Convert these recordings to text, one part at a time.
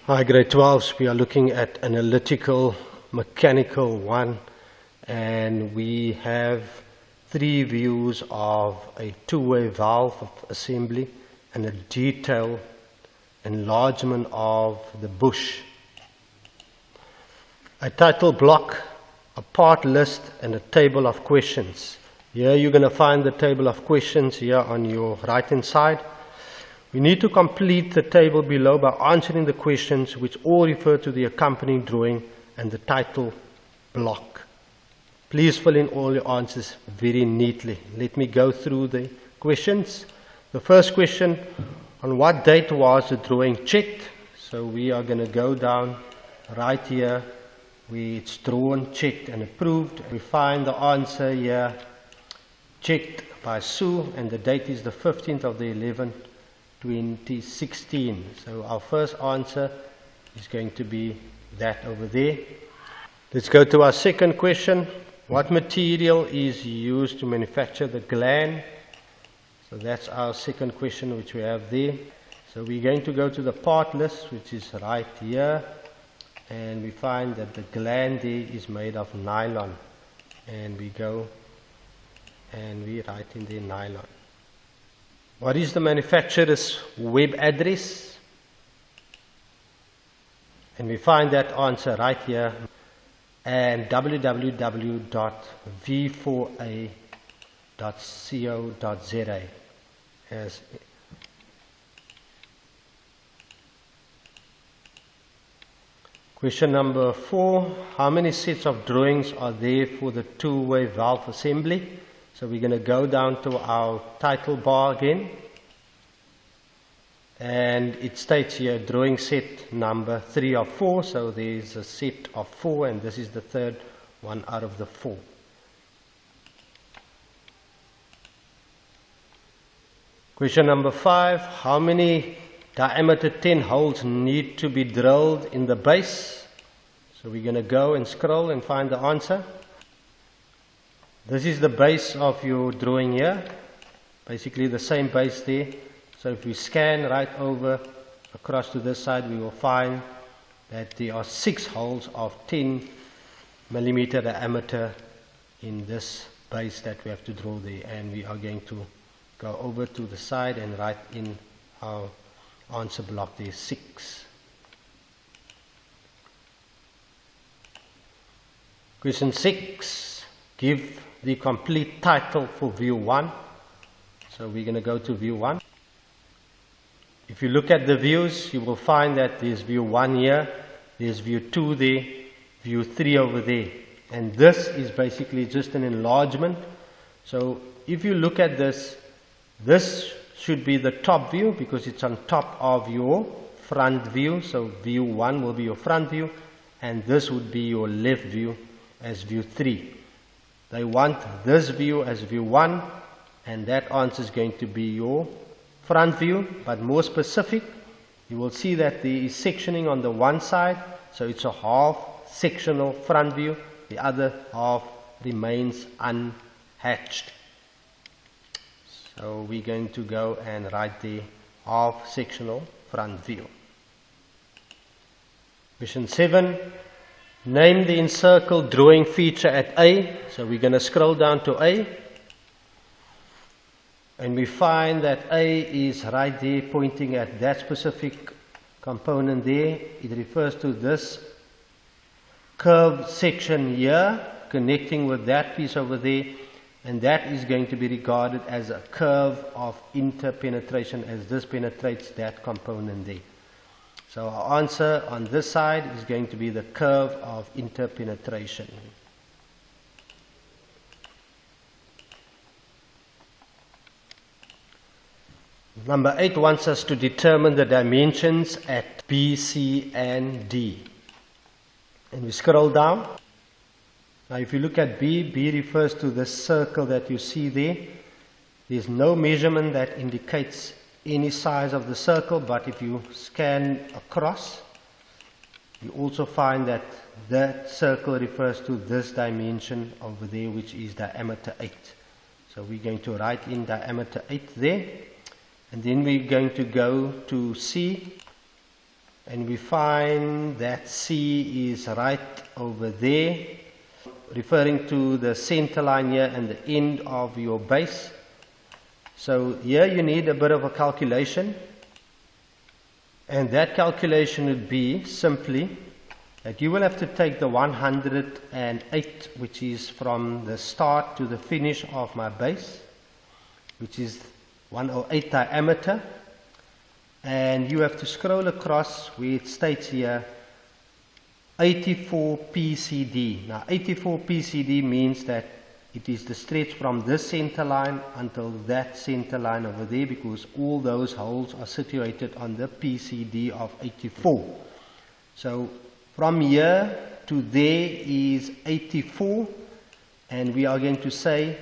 Hi, grade 12s. We are looking at analytical, mechanical 1, and we have 3 views of a two-way valve assembly and a detailed enlargement of the bush. A title block, a part list, and a table of questions. Here you're going to find the table of questions here on your right hand side. We need to complete the table below by answering the questions which all refer to the accompanying drawing and the title block. Please fill in all your answers very neatly. Let me go through the questions. The first question, on what date was the drawing checked? So we are going to go down right here where it's drawn, checked and approved. We find the answer here, checked by Sue, and the date is the 15th of the 11th. 2016. So our first answer is going to be that over there. Let's go to our second question. What material is used to manufacture the gland? So that's our second question which we have there. So we're going to go to the part list, which is right here, and we find that the gland there is made of nylon, and we go and we write in there nylon. What is the manufacturer's web address? And we find that answer right here, and www.v4a.co.za. As question number 4, how many sets of drawings are there for the two-way valve assembly? So we're going to go down to our title bar again, and it states here drawing set number 3 of 4, so there's a set of 4 and this is the third one out of the 4. Question number 5, how many diameter 10 holes need to be drilled in the base? So we're going to go and scroll and find the answer. This is the base of your drawing here, basically the same base there. So if we scan right over across to this side, we will find that there are 6 holes of 10 millimeter diameter in this base that we have to draw there, and we are going to go over to the side and write in our answer block there 6. Question 6, give the complete title for view 1. So we're going to go to view 1. If you look at the views, you will find that there's view 1 here, there's view 2 there, view 3 over there, and this is basically just an enlargement. So if you look at this, this should be the top view because it's on top of your front view. So view 1 will be your front view, and this would be your left view as view 3. They want this view as view 1, and that answer is going to be your front view. But more specific, you will see that there is sectioning on the one side, so it's a half sectional front view, the other half remains unhatched. So we're going to go and write the half sectional front view. Question 7. Name the encircled drawing feature at A. So we're going to scroll down to A, and we find that A is right there pointing at that specific component there. It refers to this curved section here connecting with that piece over there, and that is going to be regarded as a curve of interpenetration as this penetrates that component there. So our answer on this side is going to be the curve of interpenetration. Number 8 wants us to determine the dimensions at B, C and D. And we scroll down. Now if you look at B, B refers to the circle that you see there. There's no measurement that indicates any size of the circle, but if you scan across, you also find that that circle refers to this dimension over there, which is diameter 8. So we're going to write in diameter 8 there, and then we're going to go to C, and we find that C is right over there, referring to the center line here and the end of your base. So here you need a bit of a calculation, and that calculation would be simply that you will have to take the 108, which is from the start to the finish of my base, which is 108 diameter, and you have to scroll across where it states here 84 PCD. Now 84 PCD means that it is the stretch from this center line until that center line over there, because all those holes are situated on the PCD of 84. So from here to there is 84, and we are going to say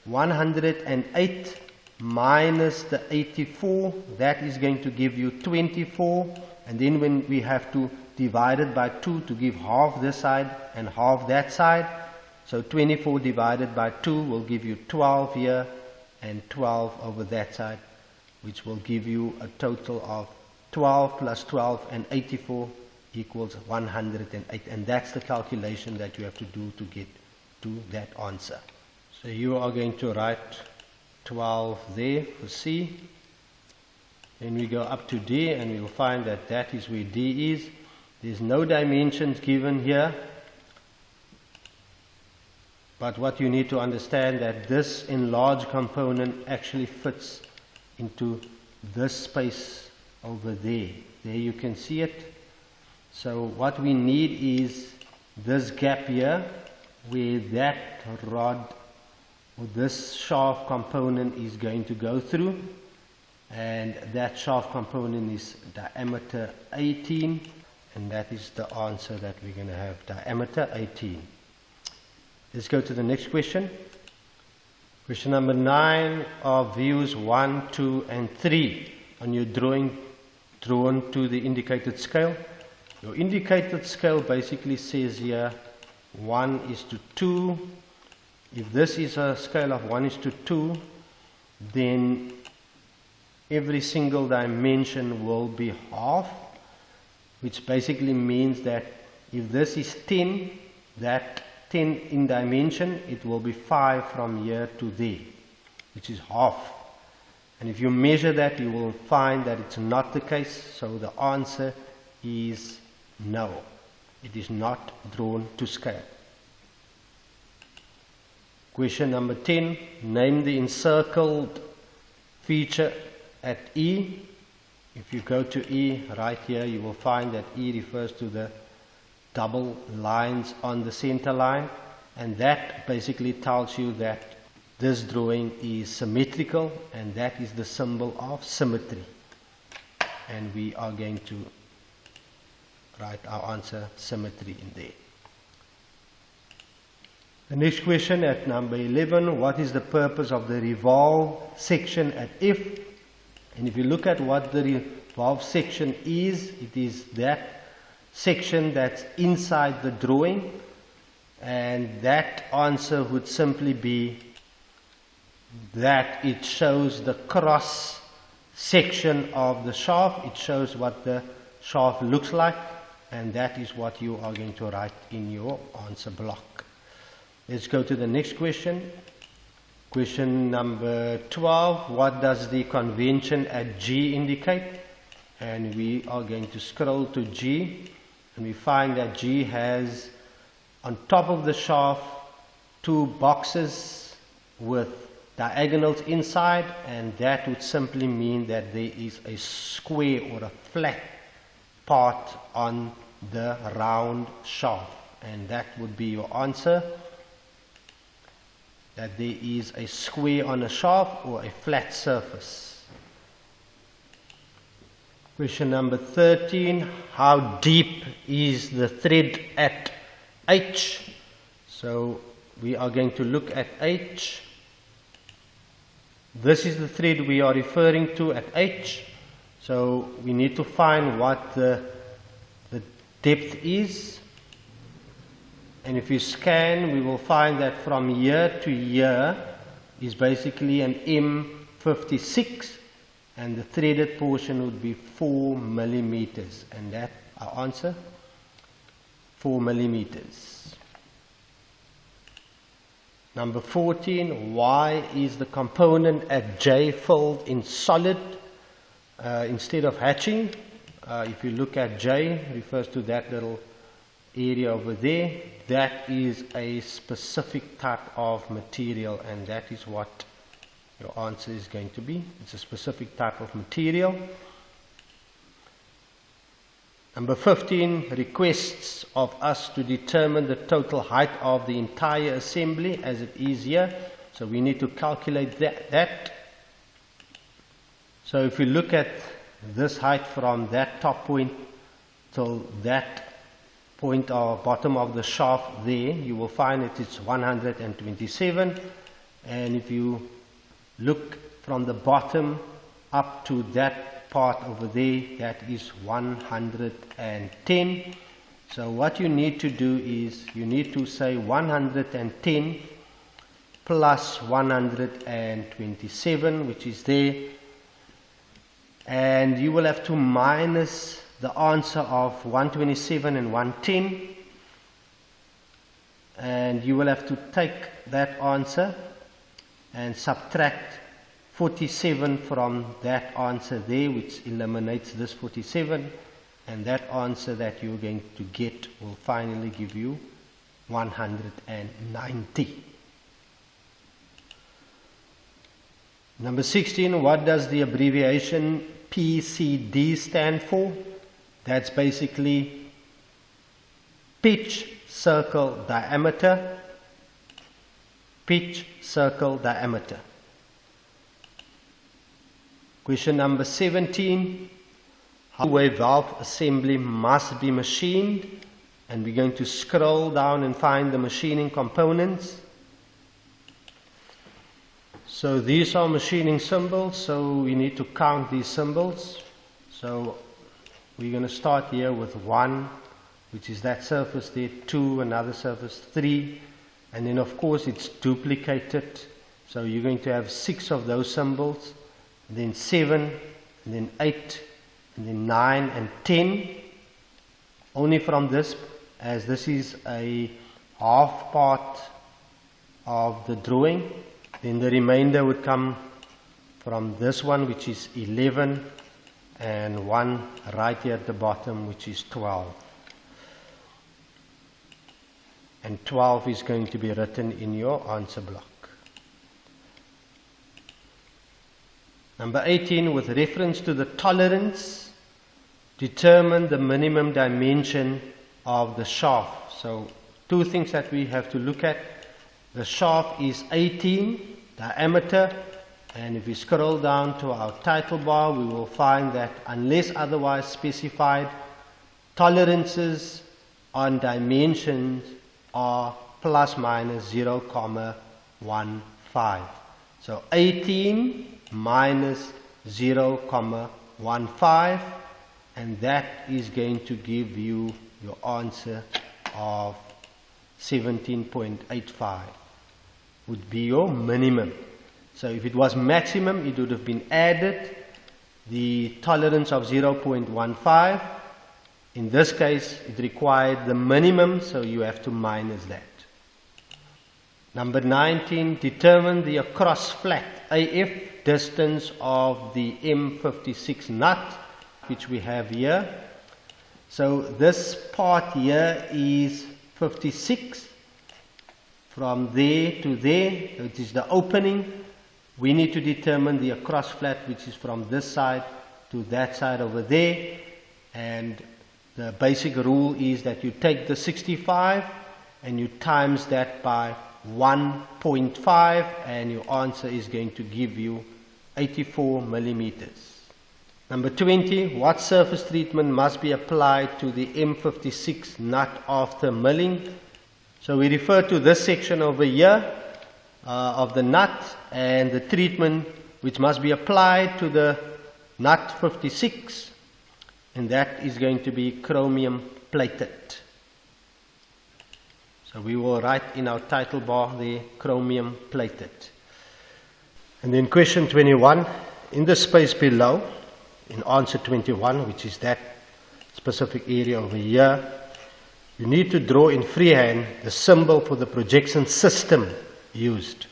108 minus the 84, that is going to give you 24, and then when we have to divide it by 2 to give half this side and half that side, so 24 divided by 2 will give you 12 here and 12 over that side, which will give you a total of 12 plus 12 and 84 equals 108, and that's the calculation that you have to do to get to that answer. So you are going to write 12 there for C. Then we go up to D, and we will find that that is where D is. There's no dimensions given here, but what you need to understand that this enlarged component actually fits into this space over there. There you can see it. So what we need is this gap here where that rod or this shaft component is going to go through, and that shaft component is diameter 18, and that is the answer that we're going to have, diameter 18. Let's go to the next question. Question number 9 of views 1, 2 and 3 on your drawing drawn to the indicated scale. Your indicated scale basically says here 1:2. If this is a scale of 1:2, then every single dimension will be half, which basically means that if this is 10, that 10 in dimension, it will be 5 from here to there, which is half. And if you measure that, you will find that it's not the case. So the answer is no. It is not drawn to scale. Question number 10. Name the encircled feature at E. If you go to E right here, you will find that E refers to the double lines on the center line, and that basically tells you that this drawing is symmetrical, and that is the symbol of symmetry. And we are going to write our answer symmetry in there. The next question at number 11, what is the purpose of the revolve section at F? And if you look at what the revolve section is, it is that section that's inside the drawing, and that answer would simply be that it shows the cross section of the shaft. It shows what the shaft looks like, and that is what you are going to write in your answer block. Let's go to the next question. Question number 12, what does the convention at G indicate? And we are going to scroll to G, and we find that G has on top of the shaft 2 boxes with diagonals inside, and that would simply mean that there is a square or a flat part on the round shaft, and that would be your answer, that there is a square on a shaft or a flat surface. Question number 13, how deep is the thread at H? So we are going to look at H. This is the thread we are referring to at H. So we need to find what the depth is. And if you scan, we will find that from here to here is basically an M56. and the threaded portion would be 4 millimeters, and that our answer, 4 millimeters. Number 14, why is the component at J filled in solid instead of hatching? If you look at J, refers to that little area over there. That is a specific type of material, and that is what your answer is going to be. It's a specific type of material. Number 15 requests of us to determine the total height of the entire assembly as it is here. So we need to calculate that. So if you look at this height from that top point till that point or bottom of the shaft there, you will find that it's 127. And if you look from the bottom up to that part over there, that is 110. So what you need to do is you need to say 110 plus 127, which is there, and you will have to minus the answer of 127 and 110, and you will have to take that answer and subtract 47 from that answer there, which eliminates this 47, and that answer that you're going to get will finally give you 190. Number 16, what does the abbreviation PCD stand for? That's basically pitch, circle, diameter. Pitch, circle, diameter. Question number 17, how a valve assembly must be machined, and we're going to scroll down and find the machining components. So these are machining symbols, so we need to count these symbols. So we're going to start here with 1, which is that surface there, 2, another surface, 3, and then of course it's duplicated, so you're going to have 6 of those symbols, and then 7, and then 8, and then 9 and 10. Only from this, as this is a half part of the drawing, then the remainder would come from this one, which is 11, and 1 right here at the bottom, which is 12. And 12 is going to be written in your answer block. Number 18, with reference to the tolerance, determine the minimum dimension of the shaft. So two things that we have to look at. The shaft is 18 diameter, and if we scroll down to our title bar, we will find that unless otherwise specified, tolerances on dimensions are plus minus 0,15. So 18 minus 0,15, and that is going to give you your answer of 17.85 would be your minimum. So if it was maximum, it would have been added the tolerance of 0.15. In this case, it required the minimum, so you have to minus that. Number 19, determine the across flat AF distance of the M56 nut, which we have here. So this part here is 56. From there to there, it is the opening. We need to determine the across flat, which is from this side to that side over there. And the basic rule is that you take the 65 and you times that by 1.5, and your answer is going to give you 84 millimeters. Number 20, what surface treatment must be applied to the M56 nut after milling? So we refer to this section over here of the nut, and the treatment which must be applied to the nut 56, and that is going to be chromium plated. So we will write in our title bar there, chromium plated. And then question 21, in the space below, in answer 21, which is that specific area over here, you need to draw in freehand the symbol for the projection system used.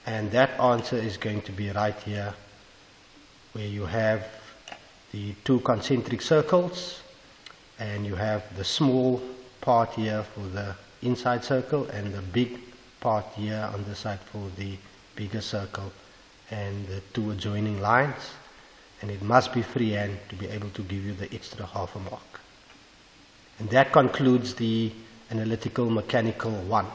And that answer is going to be right here, where you have the two concentric circles, and you have the small part here for the inside circle, and the big part here on the side for the bigger circle, and the two adjoining lines. And it must be freehand to be able to give you the extra half a mark. And that concludes the analytical mechanical 1.